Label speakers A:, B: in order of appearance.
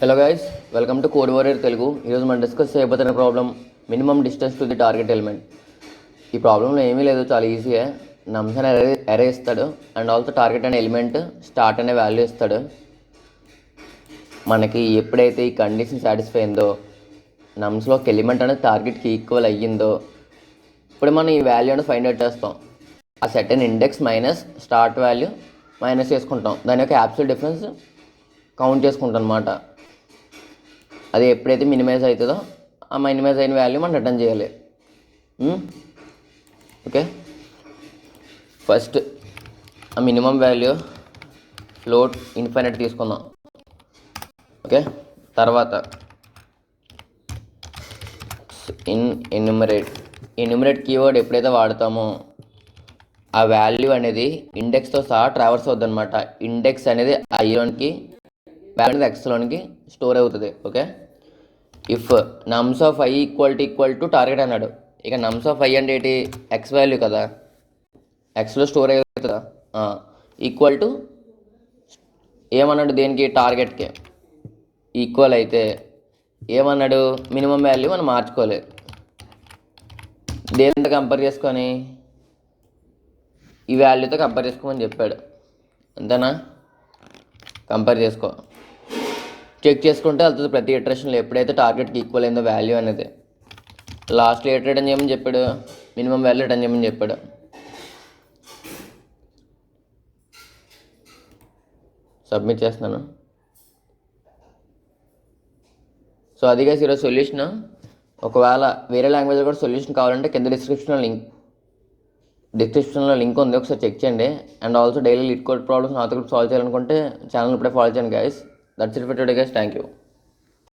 A: Hello guys, welcome to code warrior Telugu. ఈరోజు మనం discuss చేయబోతున్న problem minimum distance to the target element. ఈ ప్రాబ్లంలో ఏమీ లేదు, చాలా ఈజీయే. నమ్స్ అనే అరే ఇస్తాడు అండ్ ఆల్సో టార్గెట్ అనే ఎలిమెంట్ స్టార్ట్ అనే వాల్యూ ఇస్తాడు. మనకి ఎప్పుడైతే ఈ కండిషన్ సాటిస్ఫై అయిందో, నమ్స్లో ఒక ఎలిమెంట్ అనేది టార్గెట్కి ఈక్వల్ అయ్యిందో, ఇప్పుడు మనం ఈ వాల్యూ అనేది ఫైండ్ అవుట్ చేస్తాం. ఆ set and index minus start value minus చేసుకుంటాం. దాని యొక్క యాబ్సల్యూట్ డిఫరెన్స్ కౌంట్ చేసుకుంటాం అనమాట. అది ఎప్పుడైతే మినిమైజ్ అవుతుందో ఆ మినిమైజ్ అయిన వాల్యూ మనం రిటర్న్ చేయాలి. ఓకే, ఫస్ట్ ఆ మినిమం వాల్యూ ఫ్లోట్ ఇన్ఫైనైట్ తీసుకుందాం. ఓకే, తర్వాత ఎన్యూమరేట్ కీవర్డ్ ఎప్పుడైతే వాడతామో ఆ వాల్యూ అనేది ఇండెక్స్తో సహా ట్రావర్స్ అవుతుంది అనమాట. ఇండెక్స్ అనేది ఐలోనికి, వాల్యూ అనేది ఎక్స్లోనికి స్టోర్ అవుతుంది. Okay, if నమ్స్ of I equal to target అన్నాడు. ఇక నమ్స్ ఆఫ్ ఐ అంటే ఏంటి? ఎక్స్ వాల్యూ కదా, ఎక్స్లో స్టోర్ అవుతుంది కదా. ఈక్వల్ టు ఏమన్నాడు? దేనికి? టార్గెట్కి ఈక్వల్ అయితే ఏమన్నాడు? మినిమం వాల్యూ మనం మార్చుకోవాలి. దేనితో కంపేర్ చేసుకొని? ఈ వాల్యూతో కంపేర్ చేసుకోమని చెప్పాడు. అంతేనా? కంపేర్ చేసుకో, చెక్ చేసుకుంటే వెళ్తుంది ప్రతి ఇటరేషన్లో ఎప్పుడైతే టార్గెట్కి ఈక్వల్ అయిందో వాల్యూ అనేది. లాస్ట్లో ఏ రిటర్న్ చేయమని చెప్పాడు? మినిమం వాల్యూ రిటర్న్ చేయమని చెప్పాడు. సబ్మిట్ చేస్తున్నాను. సో అదిగా ఈరోజు సొల్యూషన్. ఒకవేళ వేరే లాంగ్వేజ్లో కూడా సొల్యూషన్ కావాలంటే కింద డిస్క్రిప్షన్లో లింక్ ఉంది, ఒకసారి చెక్ చేయండి. And also daily lead code problems నాతో సాల్వ్ చేయాలనుకుంటే ఛానల్ ఇప్పుడే ఫాలో చేయండి guys. That's it for today guys. Thank you.